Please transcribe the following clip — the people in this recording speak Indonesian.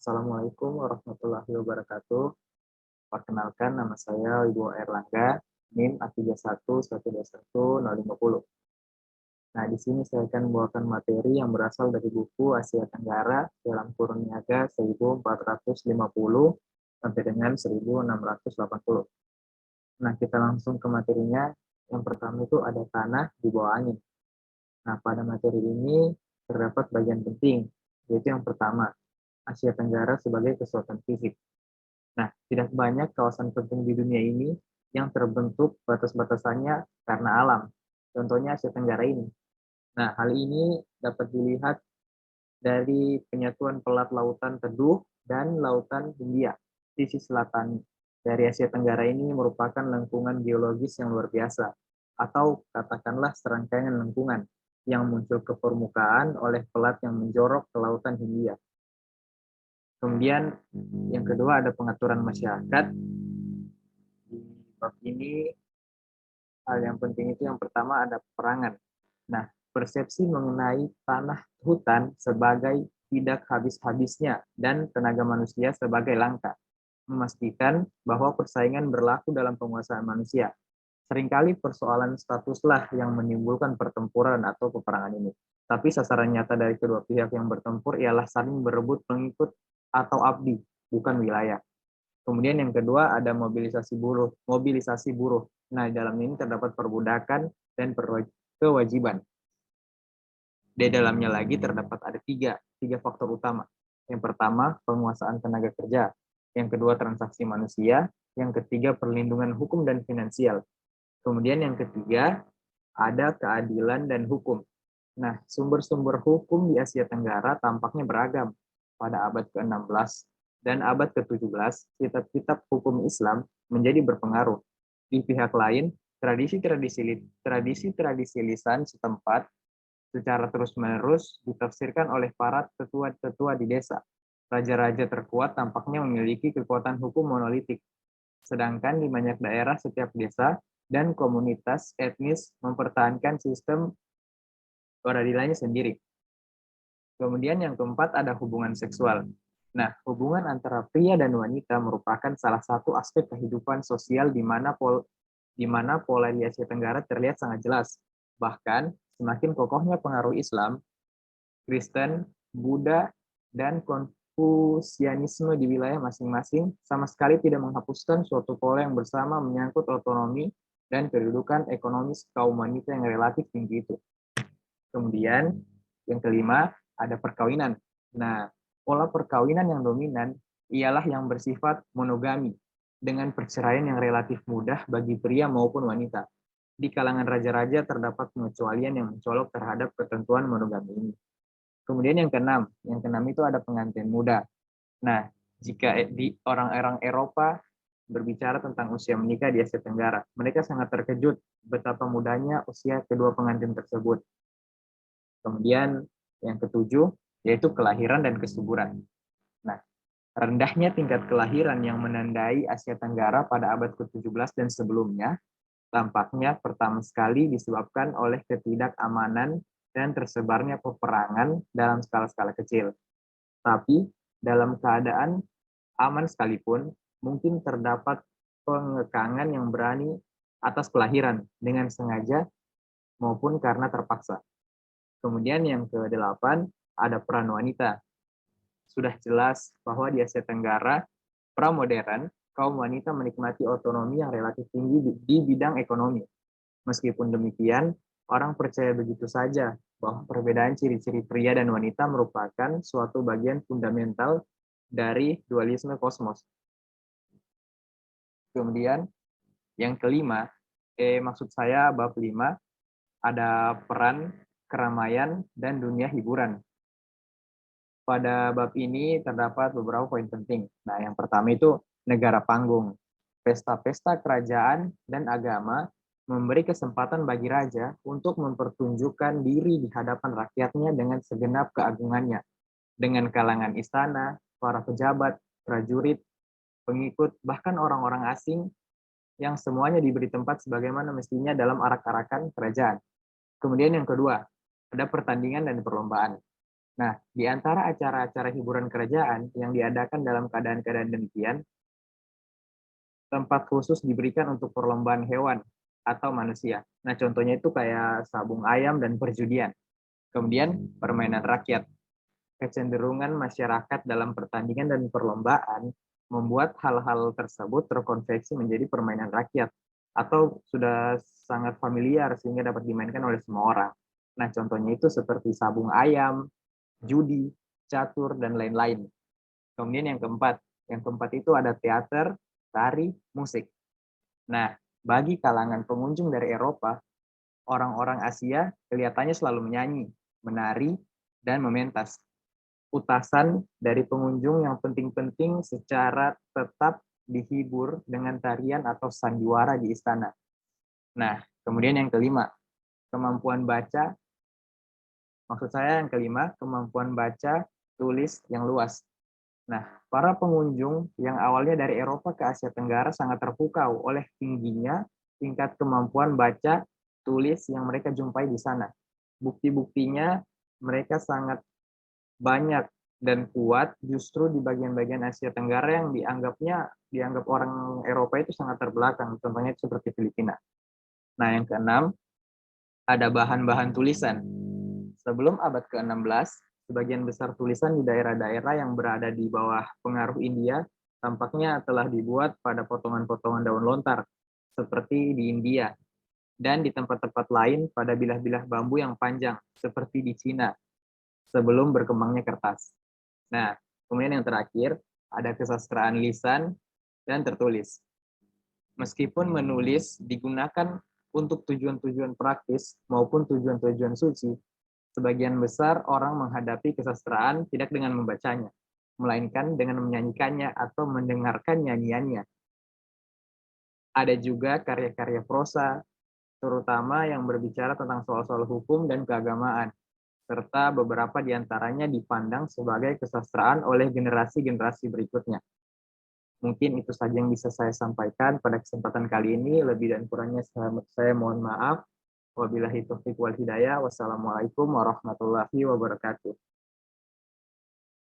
Assalamualaikum warahmatullahi wabarakatuh. Perkenalkan, nama saya Wibowo Erlangga, NIM A31121050. Nah, di sini saya akan membawakan materi yang berasal dari buku Asia Tenggara dalam kurun niaga 1450 sampai dengan 1680. Nah, kita langsung ke materinya. Yang pertama itu ada tanah di bawah angin. Nah, pada materi ini terdapat bagian penting, yaitu yang pertama, Asia Tenggara sebagai kesatuan fisik. Nah, tidak banyak kawasan penting di dunia ini yang terbentuk batas-batasannya karena alam. Contohnya Asia Tenggara ini. Nah, hal ini dapat dilihat dari penyatuan pelat Lautan Teduh dan Lautan Hindia. Sisi selatan dari Asia Tenggara ini merupakan lengkungan geologis yang luar biasa, atau katakanlah serangkaian lengkungan yang muncul ke permukaan oleh pelat yang menjorok ke Lautan Hindia. Kemudian yang kedua ada pengaturan masyarakat. Di bab ini hal yang penting itu yang pertama ada perangan. Nah, persepsi mengenai tanah hutan sebagai tidak habis-habisnya dan tenaga manusia sebagai langka, memastikan bahwa persaingan berlaku dalam penguasaan manusia. Seringkali persoalan statuslah yang menimbulkan pertempuran atau peperangan ini. Tapi sasaran nyata dari kedua pihak yang bertempur ialah saling berebut pengikut atau abdi, bukan wilayah. Kemudian yang kedua ada mobilisasi buruh. Mobilisasi buruh. Nah, di dalam ini terdapat perbudakan dan kewajiban. Di dalamnya lagi terdapat ada tiga faktor utama. Yang pertama, penguasaan tenaga kerja. Yang kedua, transaksi manusia. Yang ketiga, perlindungan hukum dan finansial. Kemudian yang ketiga, ada keadilan dan hukum. Nah, sumber-sumber hukum di Asia Tenggara tampaknya beragam. Pada abad ke-16 dan abad ke-17, kitab-kitab hukum Islam menjadi berpengaruh. Di pihak lain, tradisi-tradisi lisan setempat secara terus-menerus ditafsirkan oleh para tetua-tetua di desa. Raja-raja terkuat tampaknya memiliki kekuatan hukum monolitik. Sedangkan di banyak daerah setiap desa dan komunitas etnis mempertahankan sistem peradilannya sendiri. Kemudian yang keempat ada hubungan seksual. Nah, hubungan antara pria dan wanita merupakan salah satu aspek kehidupan sosial di mana pola di Asia Tenggara terlihat sangat jelas. Bahkan, semakin kokohnya pengaruh Islam, Kristen, Buddha, dan Konfusianisme di wilayah masing-masing sama sekali tidak menghapuskan suatu pola yang bersama menyangkut otonomi dan kedudukan ekonomis kaum wanita yang relatif tinggi itu. Kemudian, yang kelima, ada perkawinan. Nah, pola perkawinan yang dominan ialah yang bersifat monogami, dengan perceraian yang relatif mudah bagi pria maupun wanita. Di kalangan raja-raja terdapat pengecualian yang mencolok terhadap ketentuan monogami ini. Kemudian yang keenam itu ada pengantin muda. Nah, jika di orang-orang Eropa berbicara tentang usia menikah di Asia Tenggara, mereka sangat terkejut betapa mudanya usia kedua pengantin tersebut. Kemudian yang ketujuh, yaitu kelahiran dan kesuburan. Nah, rendahnya tingkat kelahiran yang menandai Asia Tenggara pada abad ke-17 dan sebelumnya, tampaknya pertama sekali disebabkan oleh ketidakamanan dan tersebarnya peperangan dalam skala-skala kecil. Tapi, dalam keadaan aman sekalipun, mungkin terdapat pengekangan yang berani atas kelahiran dengan sengaja maupun karena terpaksa. Kemudian yang ke-8 ada peran wanita. Sudah jelas bahwa di Asia Tenggara pramodern, kaum wanita menikmati otonomi yang relatif tinggi di bidang ekonomi. Meskipun demikian, orang percaya begitu saja bahwa perbedaan ciri-ciri pria dan wanita merupakan suatu bagian fundamental dari dualisme kosmos. Kemudian yang kelima, maksud saya bab 5, ada peran keramaian dan dunia hiburan. Pada bab ini terdapat beberapa poin penting. Nah, yang pertama itu negara panggung. Pesta-pesta kerajaan dan agama memberi kesempatan bagi raja untuk mempertunjukkan diri di hadapan rakyatnya dengan segenap keagungannya, dengan kalangan istana, para pejabat, prajurit, pengikut, bahkan orang-orang asing yang semuanya diberi tempat sebagaimana mestinya dalam arak-arakan kerajaan. Kemudian yang kedua, ada pertandingan dan perlombaan. Nah, di antara acara-acara hiburan kerajaan yang diadakan dalam keadaan-keadaan demikian, tempat khusus diberikan untuk perlombaan hewan atau manusia. Nah, contohnya itu kayak sabung ayam dan perjudian. Kemudian, permainan rakyat. Kecenderungan masyarakat dalam pertandingan dan perlombaan membuat hal-hal tersebut terkonveksi menjadi permainan rakyat atau sudah sangat familiar sehingga dapat dimainkan oleh semua orang. Nah, contohnya itu seperti sabung ayam, judi, catur, dan lain-lain. Kemudian yang keempat itu ada teater, tari, musik. Nah, bagi kalangan pengunjung dari Eropa, orang-orang Asia kelihatannya selalu menyanyi, menari, dan mementas. Utasan dari pengunjung yang penting-penting secara tetap dihibur dengan tarian atau sandiwara di istana. Nah, kemudian yang kelima, kemampuan baca. Maksud saya yang kelima, kemampuan baca, tulis yang luas. Nah, para pengunjung yang awalnya dari Eropa ke Asia Tenggara sangat terpukau oleh tingginya tingkat kemampuan baca, tulis yang mereka jumpai di sana. Bukti-buktinya mereka sangat banyak dan kuat justru di bagian-bagian Asia Tenggara yang dianggap orang Eropa itu sangat terbelakang, contohnya seperti Filipina. Nah, yang keenam, ada bahan-bahan tulisan. Sebelum abad ke-16, sebagian besar tulisan di daerah-daerah yang berada di bawah pengaruh India tampaknya telah dibuat pada potongan-potongan daun lontar, seperti di India, dan di tempat-tempat lain pada bilah-bilah bambu yang panjang, seperti di Cina, sebelum berkembangnya kertas. Nah, kemudian yang terakhir, ada kesastraan lisan dan tertulis. Meskipun menulis digunakan untuk tujuan-tujuan praktis maupun tujuan-tujuan suci, sebagian besar orang menghadapi kesastraan tidak dengan membacanya, melainkan dengan menyanyikannya atau mendengarkan nyanyiannya. Ada juga karya-karya prosa, terutama yang berbicara tentang soal-soal hukum dan keagamaan, serta beberapa di antaranya dipandang sebagai kesastraan oleh generasi-generasi berikutnya. Mungkin itu saja yang bisa saya sampaikan pada kesempatan kali ini. Lebih dan kurangnya saya mohon maaf. Wabillahi taufiq wal hidayah. Wassalamualaikum warahmatullahi wabarakatuh.